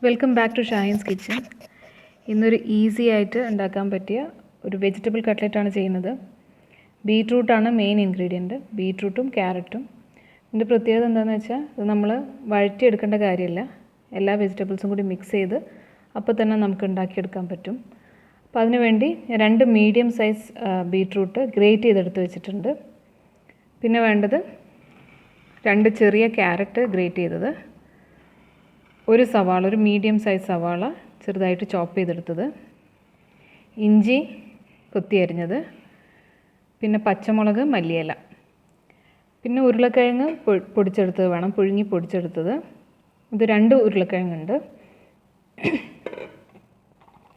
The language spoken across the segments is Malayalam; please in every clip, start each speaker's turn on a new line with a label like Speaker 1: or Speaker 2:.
Speaker 1: Welcome back to Shahin's kitchen. ഇന്നൊരു ഈസി ആയിട്ട് ഉണ്ടാക്കാൻ പറ്റിയ ഒരു വെജിറ്റബിൾ കട്ട്ലറ്റാണ് ചെയ്യുന്നത്. ബീട്രൂട്ടാണ് മെയിൻ ഇൻഗ്രീഡിയൻറ്റ്, ബീട്രൂട്ടും ക്യാരറ്റും. ഇതിൻ്റെ പ്രത്യേകത എന്താണെന്ന് വെച്ചാൽ ഇത് നമ്മൾ വഴറ്റിയെടുക്കേണ്ട കാര്യമില്ല. എല്ലാ വെജിറ്റബിൾസും കൂടി മിക്സ് ചെയ്ത് അപ്പോൾ തന്നെ നമുക്ക് ഉണ്ടാക്കിയെടുക്കാൻ പറ്റും. അപ്പോൾ അതിന് വേണ്ടി 2 മീഡിയം സൈസ് ബീട്രൂട്ട് ഗ്രേറ്റ് ചെയ്തെടുത്ത് വെച്ചിട്ടുണ്ട്. പിന്നെ വേണ്ടത് 2 ചെറിയ ക്യാരറ്റ് ഗ്രേറ്റ് ചെയ്തത്, ഒരു സവാള, ഒരു മീഡിയം സൈസ് സവാള ചെറുതായിട്ട് ചോപ്പ് ചെയ്തെടുത്തത്, ഇഞ്ചി കൊത്തി അരിഞ്ഞത്, പിന്നെ പച്ചമുളക്, മല്ലിയില, പിന്നെ ഉരുളക്കിഴങ്ങ് പൊടിച്ചെടുത്തത് വേണം, പുഴുങ്ങി പൊടിച്ചെടുത്തത്. ഇത് 2 ഉരുളക്കിഴങ്ങുണ്ട്.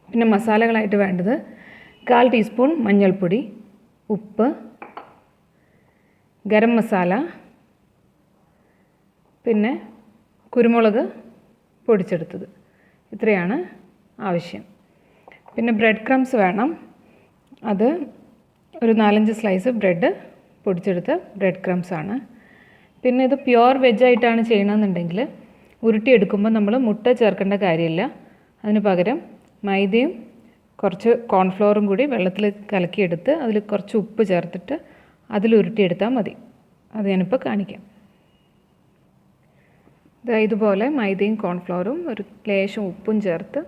Speaker 1: പിന്നെ മസാലകളായിട്ട് വേണ്ടത് 1/4 ടീസ്പൂൺ മഞ്ഞൾപ്പൊടി, ഉപ്പ്, ഗരം മസാല, പിന്നെ കുരുമുളക് പൊടിച്ചെടുത്തത്. ഇത്രയാണ് ആവശ്യം. പിന്നെ ബ്രെഡ് ക്രംസ് വേണം. അത് ഒരു 4-5 സ്ലൈസ് ബ്രെഡ് പൊടിച്ചെടുത്ത ബ്രെഡ് ക്രംസ് ആണ്. പിന്നെ ഇത് പ്യുവർ വെജായിട്ടാണ് ചെയ്യണമെന്നുണ്ടെങ്കിൽ ഉരുട്ടിയെടുക്കുമ്പോൾ നമ്മൾ മുട്ട ചേർക്കേണ്ട കാര്യമില്ല. അതിന് പകരം മൈദയും കുറച്ച് കോൺഫ്ലോറും കൂടി വെള്ളത്തിൽ കലക്കിയെടുത്ത് അതിൽ കുറച്ച് ഉപ്പ് ചേർത്തിട്ട് അതിൽ ഉരുട്ടിയെടുത്താൽ മതി. അത് ഞാനിപ്പോൾ കാണിക്കാം. ഇതുപോലെ മൈദയും കോൺഫ്ലവറും ഒരു ലേശം ഉപ്പും ചേർത്ത്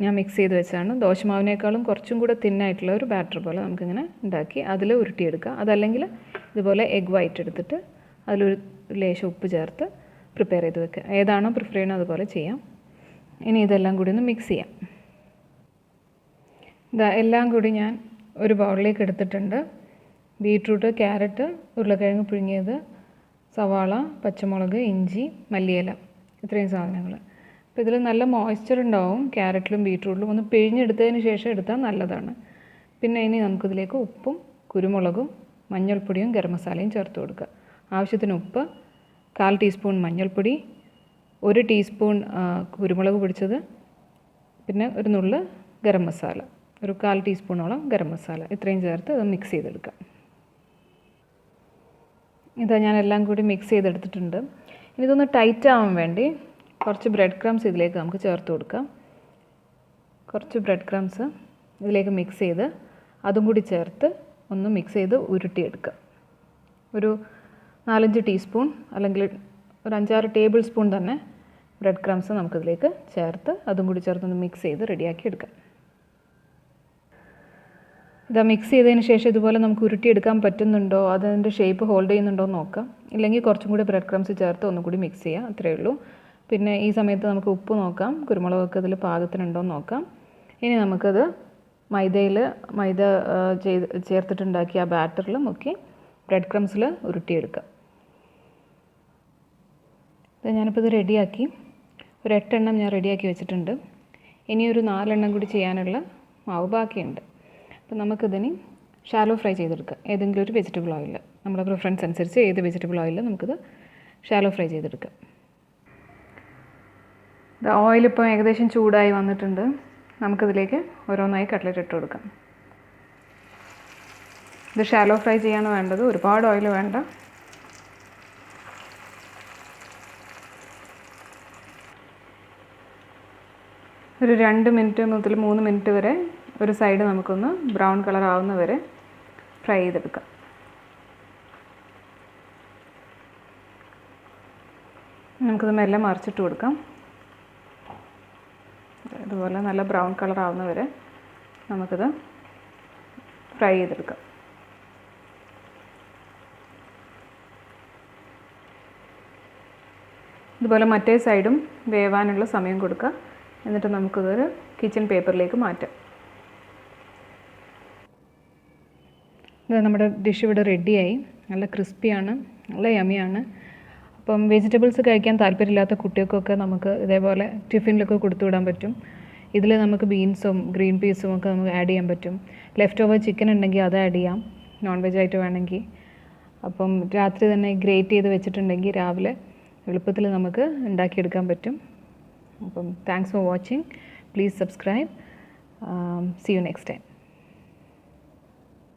Speaker 1: ഞാൻ മിക്സ് ചെയ്ത് വെച്ചാണ്. ദോശമാവിനേക്കാളും കുറച്ചും കൂടെ തിന്നായിട്ടുള്ള ഒരു ബാറ്റർ പോലെ നമുക്കിങ്ങനെ ഉണ്ടാക്കി അതിൽ ഉരുട്ടിയെടുക്കുക. അതല്ലെങ്കിൽ ഇതുപോലെ എഗ് വൈറ്റ് എടുത്തിട്ട് അതിലൊരു ലേശം ഉപ്പ് ചേർത്ത് പ്രിപ്പയർ ചെയ്ത് വെക്കുക. ഏതാണോ പ്രിഫർ ചെയ്യണത് അതുപോലെ ചെയ്യാം. ഇനി ഇതെല്ലാം കൂടി ഒന്ന് മിക്സ് ചെയ്യാം. എല്ലാം കൂടി ഞാൻ ഒരു ബൗളിലേക്ക് എടുത്തിട്ടുണ്ട്. ബീട്രൂട്ട്, ക്യാരറ്റ്, ഉരുളക്കിഴങ്ങ് പുഴുങ്ങിയത്, സവാള, പച്ചമുളക്, ഇഞ്ചി, മല്ലിയില, ഇത്രയും സാധനങ്ങൾ. അപ്പോൾ ഇതിൽ നല്ല മോയ്സ്ചർ ഉണ്ടാവും. ക്യാരറ്റിലും ബീട്രൂട്ടിലും ഒന്ന് പിഴിഞ്ഞെടുത്തതിന് ശേഷം എടുത്താൽ നല്ലതാണ്. പിന്നെ ഇനി നമുക്കിതിലേക്ക് ഉപ്പും കുരുമുളകും മഞ്ഞൾപ്പൊടിയും ഗരം മസാലയും ചേർത്ത് കൊടുക്കുക. ആവശ്യത്തിന് ഉപ്പ്, 1/4 ടീസ്പൂൺ മഞ്ഞൾപ്പൊടി, 1 ടീസ്പൂൺ കുരുമുളക് പൊടിച്ചത്, പിന്നെ ഒരു നുള്ള് ഗരം മസാല, ഒരു 1/4 ടീസ്പൂണോളം ഗരം മസാല, ഇത്രയും ചേർത്ത് അത് മിക്സ് ചെയ്തെടുക്കാം. ഞാൻ എല്ലാം കൂടി മിക്സ് ചെയ്തെടുത്തിട്ടുണ്ട്. ഇനി ഇതൊന്ന് ടൈറ്റ് ആവാൻ വേണ്ടി കുറച്ച് ബ്രെഡ് ക്രംസ് ഇതിലേക്ക് നമുക്ക് ചേർത്ത് കൊടുക്കാം. കുറച്ച് ബ്രെഡ് ക്രംസ് ഇതിലേക്ക് മിക്സ് ചെയ്ത് അതും കൂടി ചേർത്ത് ഒന്ന് മിക്സ് ചെയ്ത് ഉരുട്ടിയെടുക്കുക. ഒരു 4-5 ടീസ്പൂൺ അല്ലെങ്കിൽ ഒരു 5-6 ടേബിൾ സ്പൂൺ തന്നെ ബ്രെഡ് ക്രംസ് നമുക്കിതിലേക്ക് ചേർത്ത് അതും കൂടി ചേർത്തൊന്ന് മിക്സ് ചെയ്ത് റെഡിയാക്കി എടുക്കാം. മിക്സ് ചെയ്തതിന് ശേഷം ഇതുപോലെ നമുക്ക് ഉരുട്ടിയെടുക്കാൻ പറ്റുന്നുണ്ടോ, അതിൻ്റെ ഷേപ്പ് ഹോൾഡ് ചെയ്യുന്നുണ്ടോ എന്ന് നോക്കാം. ഇല്ലെങ്കിൽ കുറച്ചും കൂടി ബ്രെഡ് ക്രംസ് ചേർത്ത് ഒന്നും കൂടി മിക്സ് ചെയ്യാം. അത്രയേ ഉള്ളൂ. പിന്നെ ഈ സമയത്ത് നമുക്ക് ഉപ്പ് നോക്കാം, കുരുമുളകൊക്കെ ഇതിൽ പാകത്തിനുണ്ടോ എന്ന് നോക്കാം. ഇനി നമുക്കത് മൈദ ചേർത്തിട്ടുണ്ടാക്കി ആ ബാറ്ററിൽ മുക്കി ബ്രെഡ് ക്രംസിൽ ഉരുട്ടിയെടുക്കാം. ഞാനിപ്പോൾ ഇത് റെഡിയാക്കി ഒരു 8 എണ്ണം ഞാൻ റെഡിയാക്കി വെച്ചിട്ടുണ്ട്. ഇനി ഒരു 4 എണ്ണം കൂടി ചെയ്യാനുള്ള മാവ് ബാക്കിയുണ്ട്. അപ്പോൾ നമുക്കിതിന് ഷാലോ ഫ്രൈ ചെയ്തെടുക്കാം. ഏതെങ്കിലും ഒരു വെജിറ്റബിൾ ഓയിൽ, നമ്മുടെ പ്രിഫറൻസ് അനുസരിച്ച് ഏത് വെജിറ്റബിൾ ഓയിലും നമുക്കിത് ഷാലോ ഫ്രൈ ചെയ്തെടുക്കാം. ഓയിലിപ്പോൾ ഏകദേശം ചൂടായി വന്നിട്ടുണ്ട്. നമുക്കിതിലേക്ക് ഓരോന്നായി കട്ട്ലറ്റ് ഇട്ട് കൊടുക്കാം. ഇത് ഷാലോ ഫ്രൈ ചെയ്യാണ് വേണ്ടത്, ഒരുപാട് ഓയിൽ വേണ്ട. ഒരു 2 മിനിറ്റ് മുതൽ 3 മിനിറ്റ് വരെ ഒരു സൈഡ് നമുക്കൊന്ന് ബ്രൗൺ കളർ ആവുന്ന വരെ ഫ്രൈ ചെയ്തെടുക്കാം. നമുക്കിത് മെല്ലെ മറിച്ചിട്ട് കൊടുക്കാം. ഇതുപോലെ നല്ല ബ്രൗൺ കളർ ആവുന്ന വരെ നമുക്കിത് ഫ്രൈ ചെയ്തെടുക്കാം. ഇതുപോലെ മറ്റേ സൈഡും വേവാനുള്ള സമയം കൊടുക്കുക. എന്നിട്ട് നമുക്കിതൊരു കിച്ചൺ പേപ്പറിലേക്ക് മാറ്റാം. നമ്മുടെ ഡിഷ് ഇവിടെ റെഡിയായി. നല്ല ക്രിസ്പിയാണ്, നല്ല യമ്മിയാണ്. അപ്പം വെജിറ്റബിൾസ് കഴിക്കാൻ താല്പര്യമില്ലാത്ത കുട്ടികൾക്കൊക്കെ നമുക്ക് ഇതേപോലെ ടിഫിനിലൊക്കെ കൊടുത്തു വിടാൻ പറ്റും. ഇതിൽ നമുക്ക് ബീൻസും ഗ്രീൻ പീസും ഒക്കെ നമുക്ക് ആഡ് ചെയ്യാൻ പറ്റും. ലെഫ്റ്റ് ഓവർ ചിക്കൻ ഉണ്ടെങ്കിൽ അത് ആഡ് ചെയ്യാം, നോൺ വെജ് ആയിട്ട് വേണമെങ്കിൽ. അപ്പം രാത്രി തന്നെ ഗ്രേറ്റ് ചെയ്ത് വെച്ചിട്ടുണ്ടെങ്കിൽ രാവിലെ എളുപ്പത്തിൽ നമുക്ക് ഉണ്ടാക്കിയെടുക്കാൻ പറ്റും. അപ്പം thanks for watching. Please subscribe. See you next time.